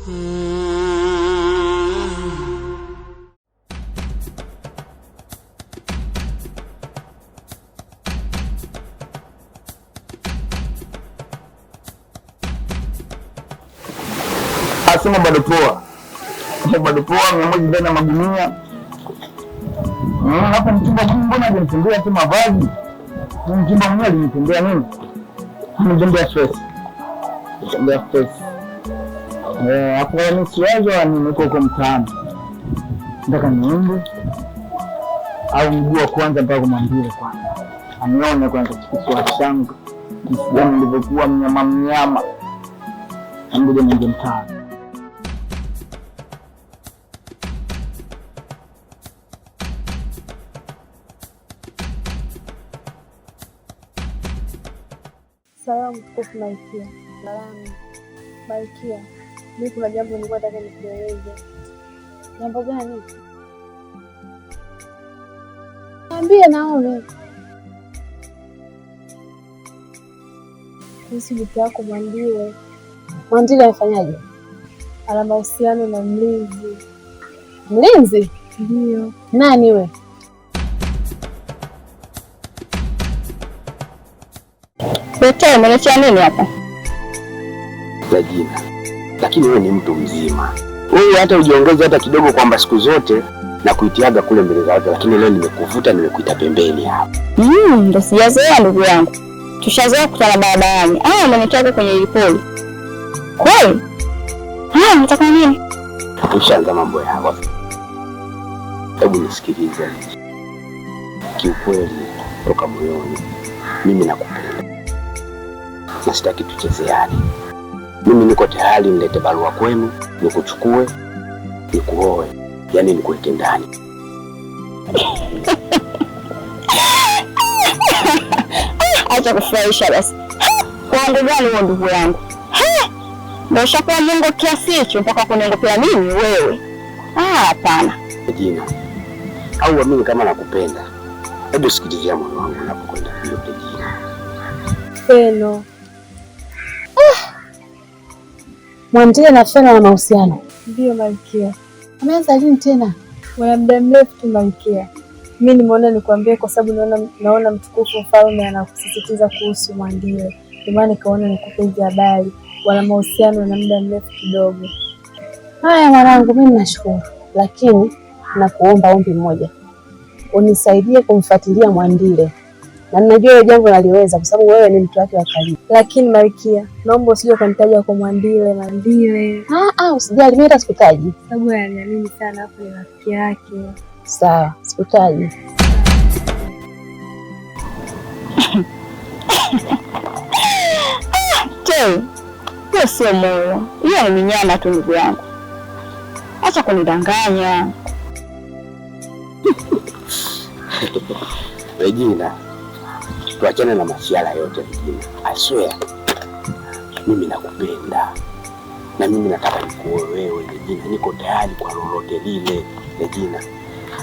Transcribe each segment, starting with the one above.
Asema bado poa. Bado poa, 100 ndani ya magunia. Hapa mchumba mbona anatembea tu mavazi? Mchumba mwenyewe alinitembea nini? Anatembea stress. Anatembea stress. Hapo ni siwazo niko huko mtaani. Nataka niende au mguu wa kwanza mpaka kumwambia kwanza. Anione kwanza kichwa changu. Msijamu nilivyokuwa mnyama. Ngoja niende mtaani. Salamu kufu Malkia. Salamu. Malkia, mimi kuna jambo nilikuwa nataka nikueleze. Jambo gani? Niambie naone. Kuhusu mke wako Mwandile. Mwandile amefanyaje? Ana mahusiano na mlinzi. Mlinzi? Ndio. Nani we? Bete, umeletea nini hapa? Jina. Lakini wewe ni mtu mzima. Wewe hata ujiongeze hata kidogo kwamba siku zote na kuitiaga kule mbele za watu, lakini leo nimekuvuta nimekuita pembeni hapa. Ndio sijazoea ndugu yangu. Tushazoea kukutana barabarani. Umenitoka kwenye ilipoli. Kweli? Unataka nini? Ushaanza mambo yako. Hebu nisikilize. Kiukweli toka moyoni mimi nakupenda. Na sitaki tuchezeane. Mimi niko tayari nilete barua kwenu, nikuchukue, nikuoe, yani nikuweke ndani. Acha kufurahisha basi. Wangu gani huo ndugu yangu? Ndio ushakuwa Mungu kiasi hicho mpaka kuniongopea mimi wewe? Hapana. Jina. Au mimi kama nakupenda. Hebu sikilizia moyo wangu unapokwenda hiyo Jina. Feno. Mwandile na Feno na mahusiano? Ndio Malkia. Ameanza lini tena? Wana muda mrefu tu Malkia. Mimi nimeona nikwambie kwa sababu naona mtukufu mfalme anakusisitiza kuhusu Mwandile. Ndio maana nikaona nikupe hizi habari. Wana mahusiano na muda mrefu kidogo. Haya mwanangu, mimi nashukuru. Lakini nakuomba ombi moja. Unisaidie kumfuatilia Mwandile. Na ninajua hilo jambo naliweza kwa sababu wewe ni mtu wake wa karibu. Lakini Malkia, naomba usije kunitaja kwa Mwandile. Usijali, mimi hata sikutaji. Sababu ananiamini sana hapo ni rafiki yake. Sawa, sikutaji. Hiyo sio moyo. Hiyo ni nyama tu ndugu yangu. Acha kunidanganya. Regina, tuachane na masuala yote Regina. I swear. Mimi nakupenda. Na mimi nataka nikuoe wewe Regina. Niko tayari kwa lolote lile Regina.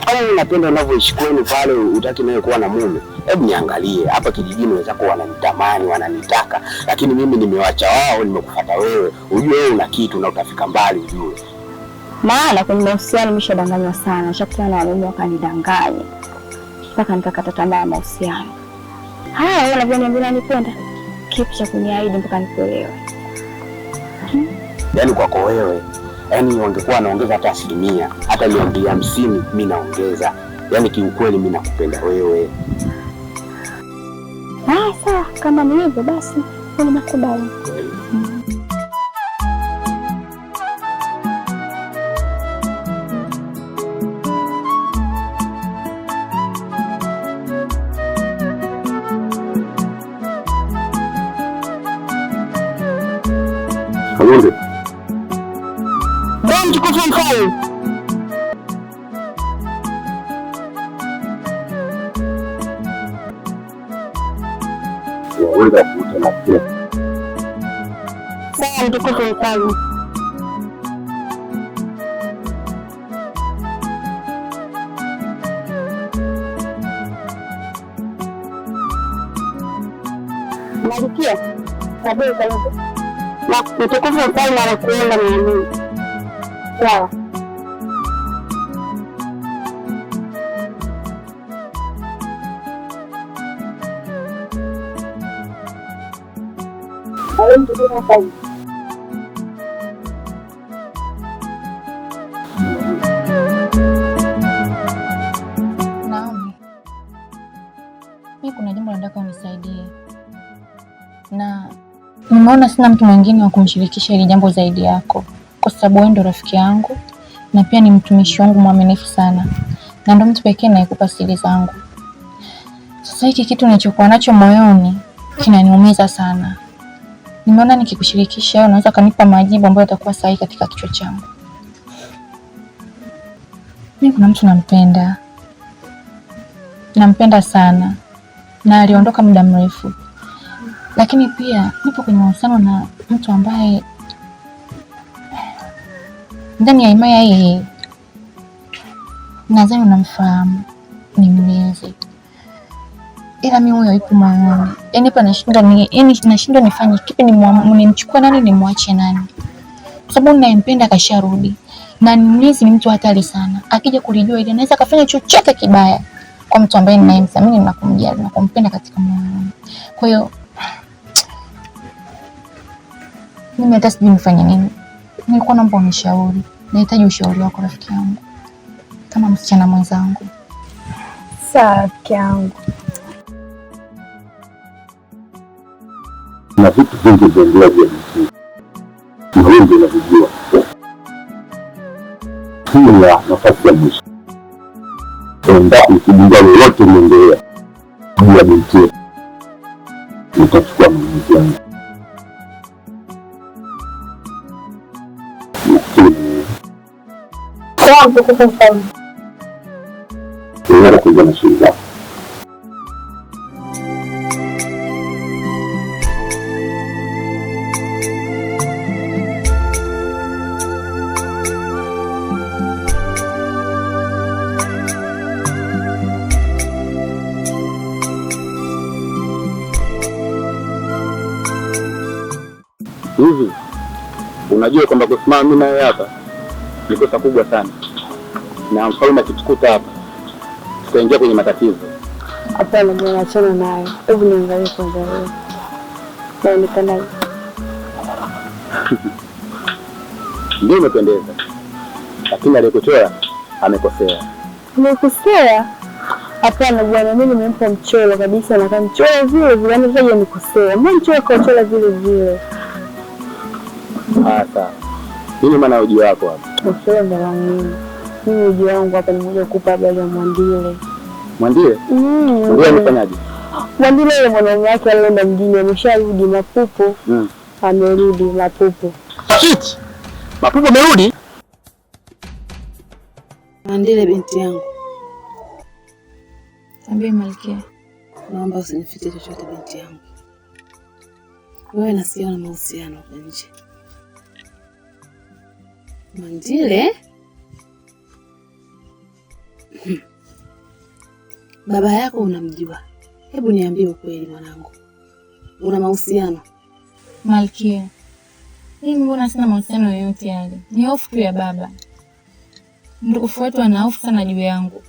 Kama unapenda unavyoishi kwenu pale, utaki nawe kuwa na mume. Hebu niangalie hapa kijijini wenzako wananitamani, wananitaka, lakini mimi nimewacha wao, nimekufuata wewe. Ujue wewe una kitu na utafika mbali ujue. Maana kwenye mahusiano nimeshadanganywa sana. Nishakutana na wanaume wakanidanganya. Mpaka nikakata tamaa ya mahusiano. Wewe unavyoniambia unanipenda. Kipi cha kuniahidi mpaka nikuelewe? Yaani kwako wewe, yaani wangekuwa naongeza hata 100, hata niambia 50 mimi naongeza. Yaani kiukweli mimi nakupenda wewe. Sawa, kama ni hivyo basi, mimi nakubali. Kalonde. Ndio mtukufu mfalme. Waweza kuuta na pia. Sawa mtukufu mfalme. Malkia, kabisa. Na mtukufu mfalme anakuomba mimi. Sawa. Naomi, mimi kuna jambo nataka unisaidie, na nimeona sina mtu mwingine wa kumshirikisha hili jambo zaidi yako, kwa sababu wewe ndo rafiki yangu na pia ni mtumishi wangu mwaminifu sana, na ndo mtu pekee anayekupa siri zangu. Sasa hiki kitu nilichokuwa nacho moyoni kinaniumiza sana. Nimeona nikikushirikisha wewe unaweza kanipa majibu ambayo yatakuwa sahihi katika kichwa changu. Mimi kuna mtu nampenda sana, na aliondoka muda mrefu, lakini pia nipo kwenye mahusiano na mtu ambaye ndani ya himaya hii nadhani unamfahamu, ni mlinzi. Ila mimi huyo ipo moyoni. Yaani hapa nashindwa nifanye kipi, nimchukue nani nimwache nani? Kwa sababu ninayempenda kasharudi. Na mlinzi ni mtu hatari sana. Akija kulijua ile anaweza kufanya chochote kibaya kwa mtu ambaye ninayemthamini na kumjali na kumpenda katika moyo wangu. Kwa hiyo mimi hata sijui nifanye nini. Nilikuwa naomba unishauri. Nahitaji ushauri wako rafiki yangu, kama msichana mwenzangu. Sawa rafiki yangu. Na vitu vingi vinaendelea jamii, na wengi wanavijua. Hii ni nafasi ya mwisho. Endapo ukigundua lolote linaendelea juu ya binti yetu, utachukua maamuzi yangu. Unaenda kuja na shughuli zako. Hivi unajua kwamba kusimama mimi naye hapa ni kosa kubwa sana, na mfalme akitukuta hapa tutaingia kwenye matatizo. Hapana bwana, achana nayo. Hebu niangalie kwanza wewe. Naonekana ndio umependeza, lakini aliyekuchora amekosea. nimekosea? Hapana bwana, mimi nimempa mchoro kabisa na kamchora vile vile, anaje nikosea? Mbona mchoro kauchora vile vile? Sawa. Nini maana uji wako hapa? Mchoro ndo wangu. Mimi uji wangu hapa nimekuja kukupa habari ya Mwandile. Mwandile? Ndio anafanyaje? Mwandile yule mwanaume wake alienda mjini, amesharudi Mapupo. Amerudi Mapupo. Shit! Mapupo amerudi? Mwandile binti yangu. Ambie Malkia, Naomba usinifiche chochote binti yangu. Wewe nasikia na mahusiano kwa nje. Mwandile? Baba yako unamjua? Hebu niambie ukweli mwanangu. Una mahusiano? Malkia, mimi mbona sina mahusiano yoyote yale. Ni hofu tu ya baba. Ndugu wetu ana hofu sana juu yangu.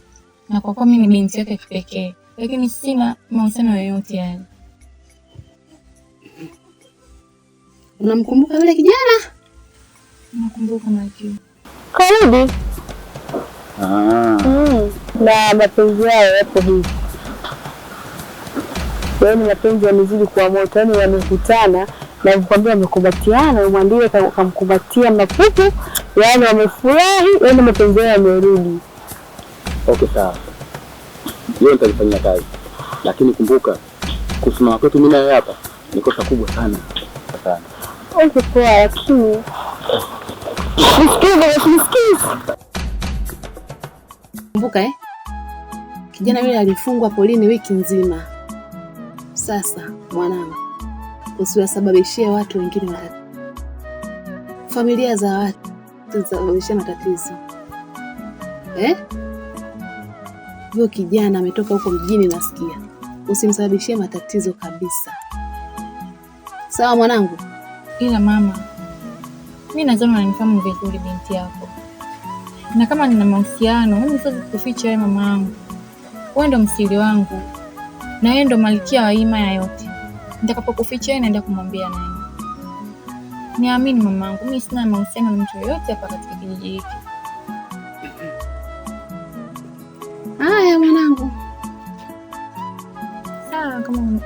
Na kwa kuwa mimi ni binti yake kipekee, lakini sina mahusiano yoyote yale. Unamkumbuka yule kijana? Nakumbuka Malkia. Karudi. Na mapenzi yao yapo hivi. Yaani mapenzi yamezidi kuwa moto, yaani wamekutana na kukwambia wamekumbatiana, Mwandile kamkumbatia Mapupo, yaani wamefurahi, yaani mapenzi yao yamerudi. Okay, sawa. Hiyo nitalifanyia kazi. Lakini kumbuka, kusimama kwetu mimi naye hapa ni kosa kubwa sana. Sana. Okay, poa, lakini nisikize. Kumbuka kijana yule alifungwa polini wiki nzima. Sasa mwanangu, usiwasababishie watu wengine familia za watu tusababishie matatizo. Huyo kijana ametoka huko mjini nasikia. Usimsababishie matatizo kabisa. Sawa mwanangu? Ila mama, Mimi nadhani unanifahamu vizuri binti yako. Na kama nina mahusiano, mimi siwezi kuficha wewe mama yangu. Wewe ndo msiri wangu. Na wewe ndo malkia wa himaya yote. Nitakapokuficha wewe naenda kumwambia nani? Niamini mama yangu, mimi sina mahusiano na mtu yoyote hapa katika kijiji hiki. Haya mwanangu. Sawa kama